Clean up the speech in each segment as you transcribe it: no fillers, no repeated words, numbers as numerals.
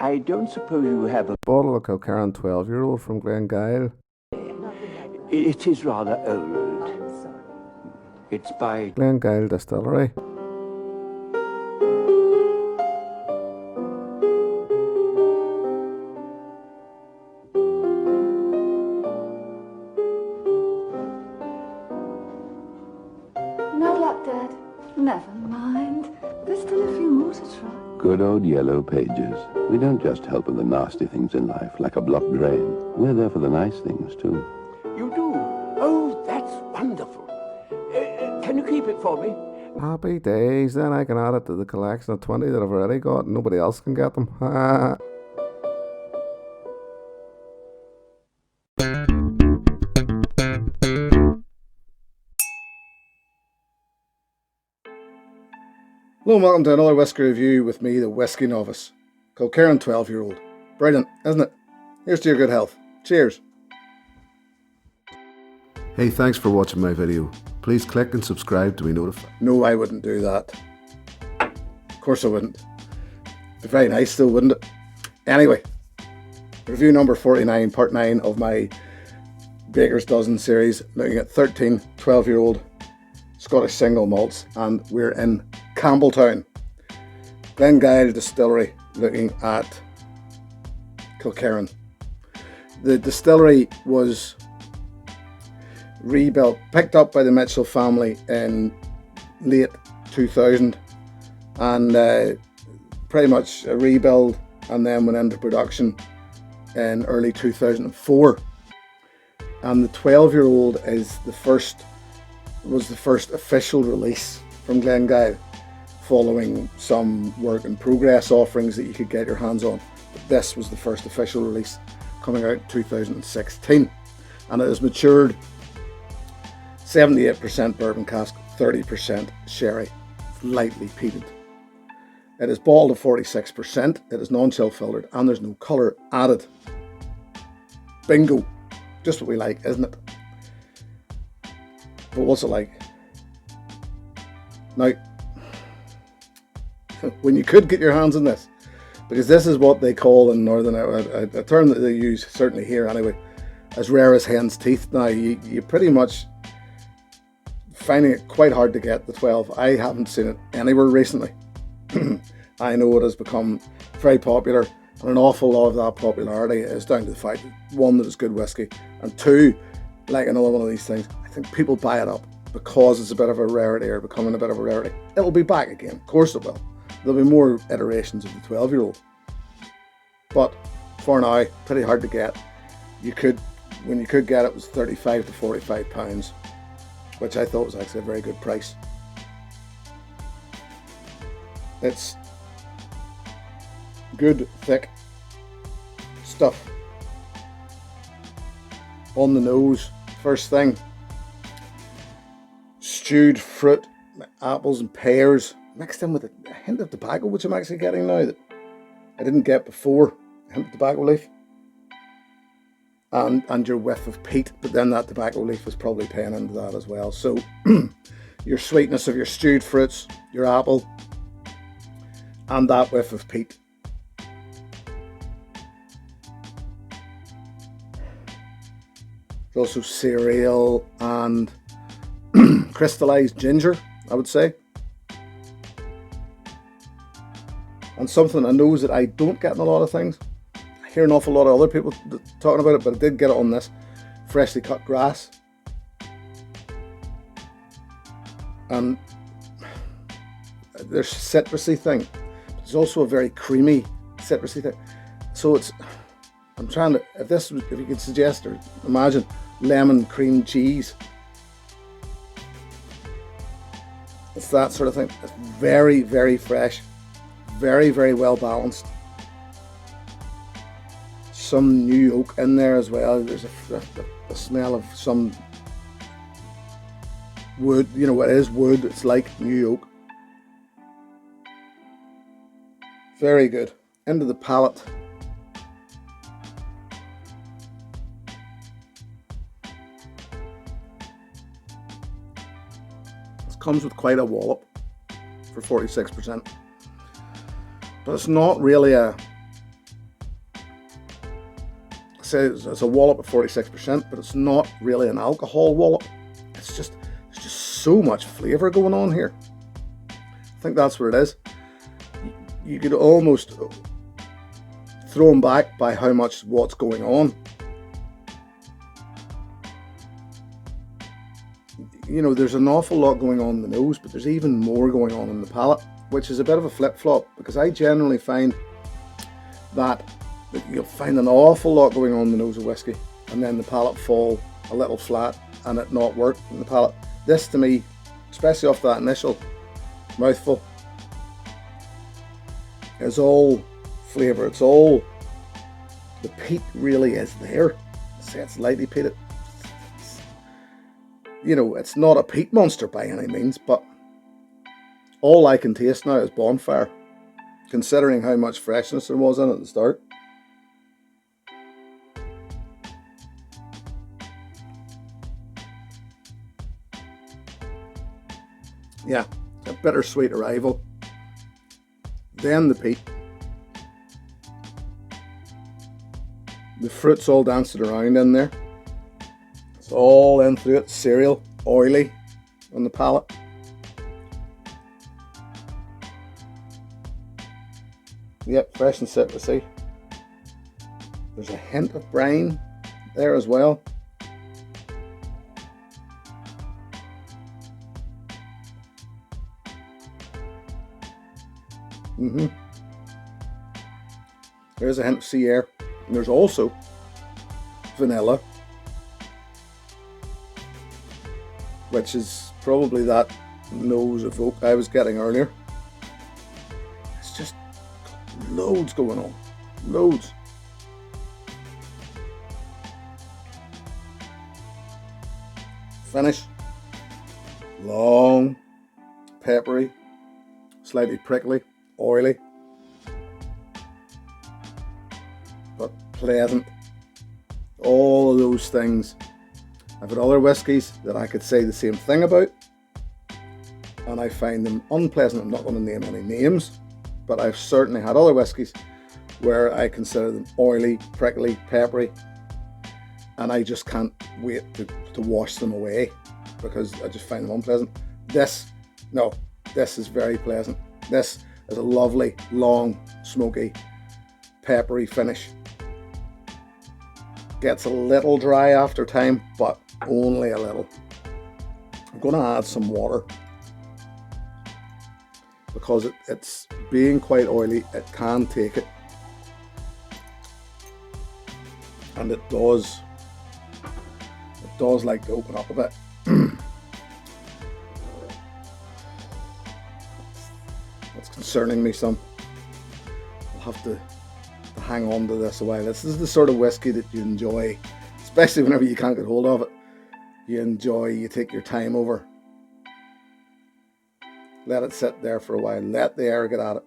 I don't suppose you have a bottle of Kilkerran 12-year-old from Glengyle. It is rather old. It's by Glengyle distillery. No luck, Dad. Never mind. There's still a few more to try. Good old yellow pages. We don't just help with the nasty things in life, like a blocked drain. We're there for the nice things, too. You do? Oh, that's wonderful. Can you keep it for me? Happy days. Then I can add it to the collection of 20 that I've already got and nobody else can get them. Hello and welcome to another whiskey review with me, the Whiskey Novice. Kilkerran 12-year-old. Brilliant, isn't it? Here's to your good health. Cheers. Hey, thanks for watching my video. Please click and subscribe to be notified. No, I wouldn't do that. Of course I wouldn't. Be very nice though, wouldn't it? Anyway, review number 49, part 9 of my Baker's Dozen series, looking at 13 12-year-old Scottish single malts, and we're in Campbeltown, Glengyle distillery, looking at Kilkerran. The distillery was rebuilt, picked up by the Mitchell family in late 2000, and pretty much a rebuild, and then went into production in early 2004. And the 12-year-old was the first official release from Glengyle, following some work in progress offerings that you could get your hands on. But this was the first official release, coming out in 2016, and it has matured 78% bourbon cask, 30% sherry, lightly peated. It is bottled at 46%, it is non-chill filtered, and there's no colour added. Bingo! Just what we like, isn't it? But what's it like? Now, when you could get your hands on this, because this is what they call in Northern Ireland, a term that they use, certainly here anyway, as rare as hen's teeth. Now, you pretty much finding it quite hard to get the 12. I haven't seen it anywhere recently. I know it has become very popular, and an awful lot of that popularity is down to the fact that, one, that it's good whiskey, and two, like another one of these things, I think people buy it up because it's a bit of a rarity, or becoming a bit of a rarity. It'll be back again, of course it will. There'll be more iterations of the 12-year-old. But for now, pretty hard to get. When you could get it, was 35 to 45 pounds, which I thought was actually a very good price. It's good, thick stuff. On the nose, first thing, stewed fruit, apples and pears, mixed in with a hint of tobacco, which I'm actually getting now that I didn't get before. A hint of tobacco leaf, and your whiff of peat, but then that tobacco leaf is probably paying into that as well. So your sweetness of your stewed fruits, your apple, and that whiff of peat. There's also cereal and crystallized ginger, I would say. And something I know that I don't get in a lot of things. I hear an awful lot of other people talking about it, but I did get it on this. Freshly cut grass. And there's a citrusy thing. There's also a very creamy citrusy thing. So I'm trying to, if you could suggest or imagine lemon cream cheese. It's that sort of thing. It's very, very fresh. Very, very well balanced. Some new oak in there as well. There's a smell of some wood. You know what it is? Wood. It's like new oak. Very good. Into the palate. This comes with quite a wallop for 46%. But it's not really a say it's a wallop at 46%, but it's not really an alcohol wallop. It's just, there's just so much flavour going on here. I think that's what it is. You could almost throw them back by how much what's going on. You know, there's an awful lot going on in the nose, but there's even more going on in the palate, which is a bit of a flip-flop, because I generally find that you'll find an awful lot going on in the nose of whiskey, and then the palate fall a little flat and it not work in the palate. This, to me, especially off that initial mouthful, is all flavour. It's all, the peat really is there. Say it's lightly peated. You know, it's not a peat monster by any means, but all I can taste now is bonfire, considering how much freshness there was in it at the start. Yeah, a bittersweet arrival. Then the peat. The fruit's all dancing around in there. It's all in through it, cereal, oily on the palate. Yep, fresh and citrusy. There's a hint of brine there as well. There's a hint of sea air. And there's also vanilla, which is probably that nose of oak I was getting earlier. It's just loads going on. Loads. Finish. Long, peppery, slightly prickly, oily, but pleasant. All of those things. I've had other whiskies that I could say the same thing about, and I find them unpleasant. I'm not going to name any names, but I've certainly had other whiskies where I consider them oily, prickly, peppery, and I just can't wait to wash them away because I just find them unpleasant. This is very pleasant. This is a lovely, long, smoky, peppery finish. Gets a little dry after time, but only a little. I'm going to add some water because it's being quite oily. It can take it, and it does like to open up a bit. That's concerning me some. I'll have to hang on to this a while. This is the sort of whiskey that you enjoy, especially whenever you can't get hold of it. You enjoy, you take your time over. Let it sit there for a while. Let the air get at it.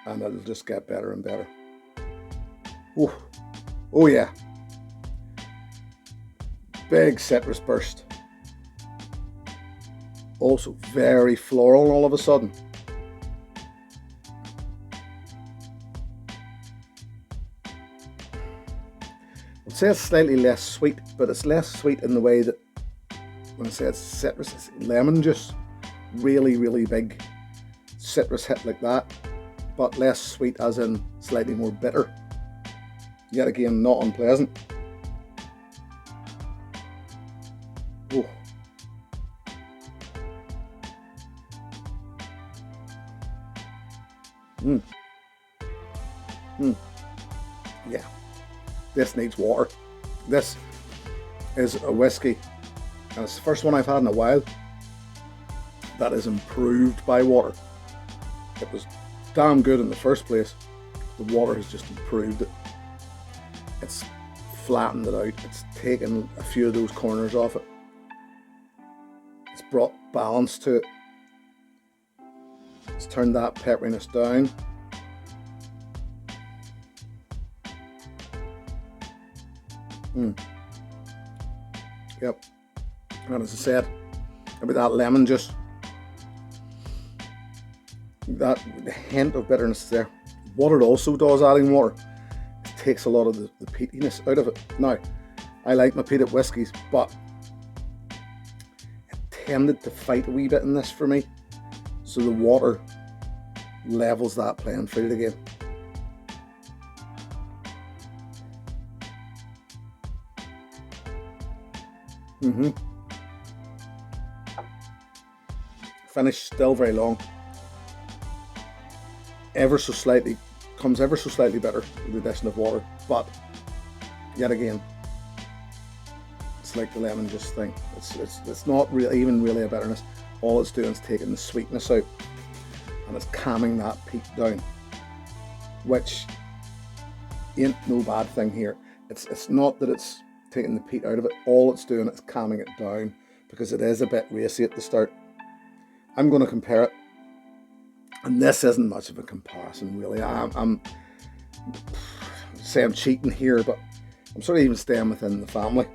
And it'll just get better and better. Ooh. Oh yeah. Big citrus burst. Also very floral all of a sudden. I'd say it's slightly less sweet, but it's less sweet in the way that when I say it's citrus, it's lemon juice. Really, really big citrus hit like that, but less sweet as in slightly more bitter. Yet again, not unpleasant. Oh. Yeah. This needs water. This is a whiskey, and it's the first one I've had in a while that is improved by water. It was damn good in the first place. The water has just improved it. It's flattened it out. It's taken a few of those corners off it. It's brought balance to it. It's turned that pepperiness down. Yep. And as I said about that lemon juice, that hint of bitterness there. What it also does, adding water, is takes a lot of the peatiness out of it. Now, I like my peated whiskies, but it tended to fight a wee bit in this for me. So the water levels that playing field again. Finish still very long. Comes ever so slightly better with the addition of water, but yet again, it's like the lemon juice thing. It's not really even really a bitterness. All it's doing is taking the sweetness out, and it's calming that peat down, which ain't no bad thing here. It's not that it's taking the peat out of it. All it's doing is calming it down, because it is a bit racy at the start. I'm going to compare it, and this isn't much of a comparison really. I'm say I'm cheating here, but I'm sort of even staying within the family.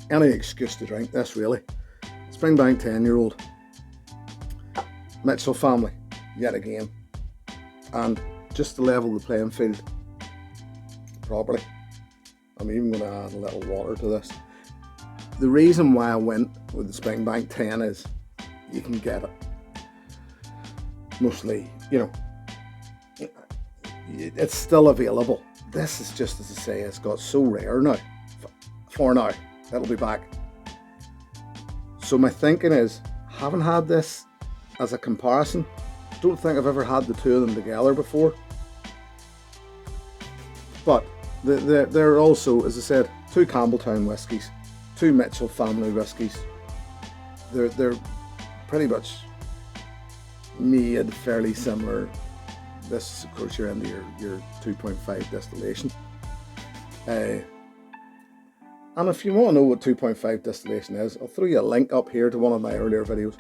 Any excuse to drink this really. Springbank 10-year-old, Mitchell family, yet again, and just to level the playing field properly, I'm even going to add a little water to this. The reason why I went with the Springbank 10 is you can get it mostly, it's still available. This is just, as I say, it's got so rare now. For now, it'll be back. So my thinking is, haven't had this as a comparison. Don't think I've ever had the two of them together before. But they're also, as I said, two Campbeltown whiskies, two Mitchell family whiskies. They're pretty much made fairly similar. This, of course, you're into your 2.5 distillation. And if you want to know what 2.5 distillation is, I'll throw you a link up here to one of my earlier videos.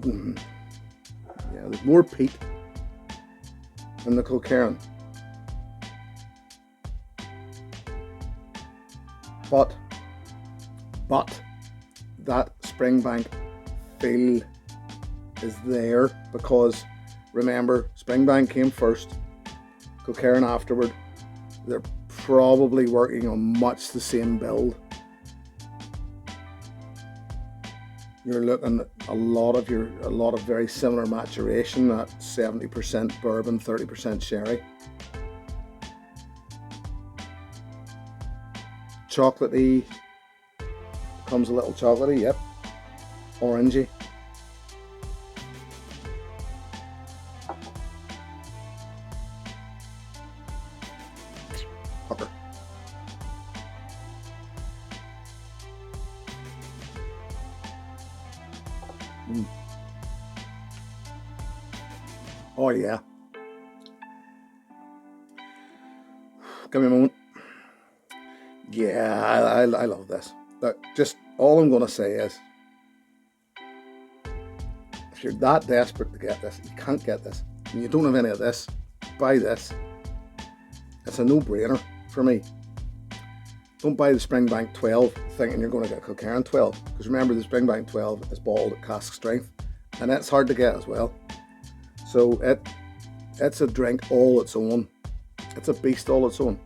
Yeah, there's more peat in the Kilkerran. But that Springbank feel is there, because remember, Springbank came first, Kilkerran afterward. They're probably working on much the same build. You're looking at a lot of very similar maturation at 70% bourbon, 30% sherry. Chocolatey, comes a little chocolatey, yep. Orangey. Pucker. Oh yeah. Give me a moment. Yeah, I love this. Look, just all I'm going to say is, if you're that desperate to get this, you can't get this, and you don't have any of this, buy this. It's a no-brainer for me. Don't buy the Springbank 12 thinking you're going to get Kilkerran 12, because remember, the Springbank 12 is bottled at cask strength, and it's hard to get as well. So it's a drink all its own. It's a beast all its own.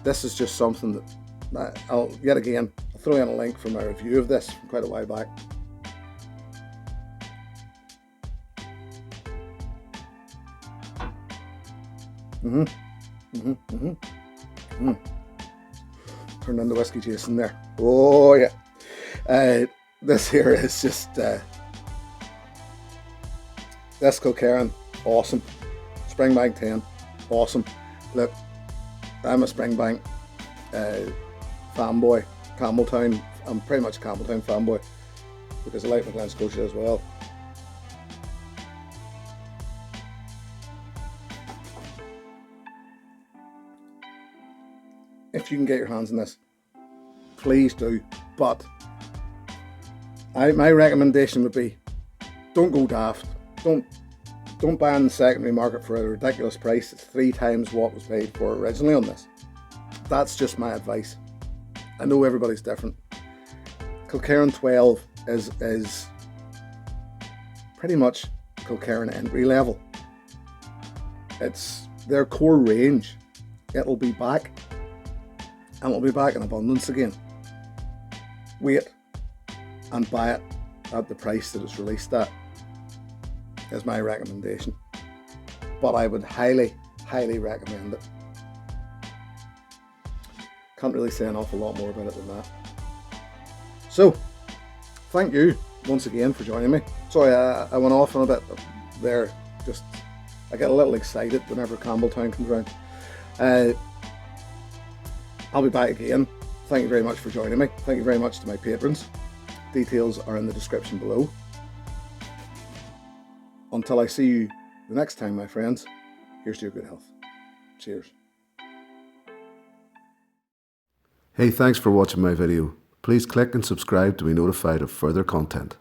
This is just something that I'll throw in a link from my review of this from quite a while back. Turned into whiskey Jason there. Oh yeah. This here is just this Kilkerran, awesome. Springbank 10, awesome. Look, I'm a Springbank fanboy. Campbeltown, I'm pretty much a Campbeltown fanboy because I like my Glen Scotia as well. If you can get your hands on this, please do. But my recommendation would be, don't go daft. Don't buy on the secondary market for a ridiculous price. It's 3 times what was paid for originally on this. That's just my advice. I know everybody's different. Kilkerran 12 is pretty much Kilkerran entry level. It's their core range. It'll be back, and it'll be back in abundance again. Wait and buy it at the price that it's released at is my recommendation. But I would highly, highly recommend it. Can't really say an awful lot more about it than that. So, thank you once again for joining me. Sorry, I went off on a bit there. Just, I get a little excited whenever Campbeltown comes around. I'll be back again. Thank you very much for joining me. Thank you very much to my patrons. Details are in the description below. Until I see you the next time, my friends, here's to your good health. Cheers. Hey, thanks for watching my video. Please click and subscribe to be notified of further content.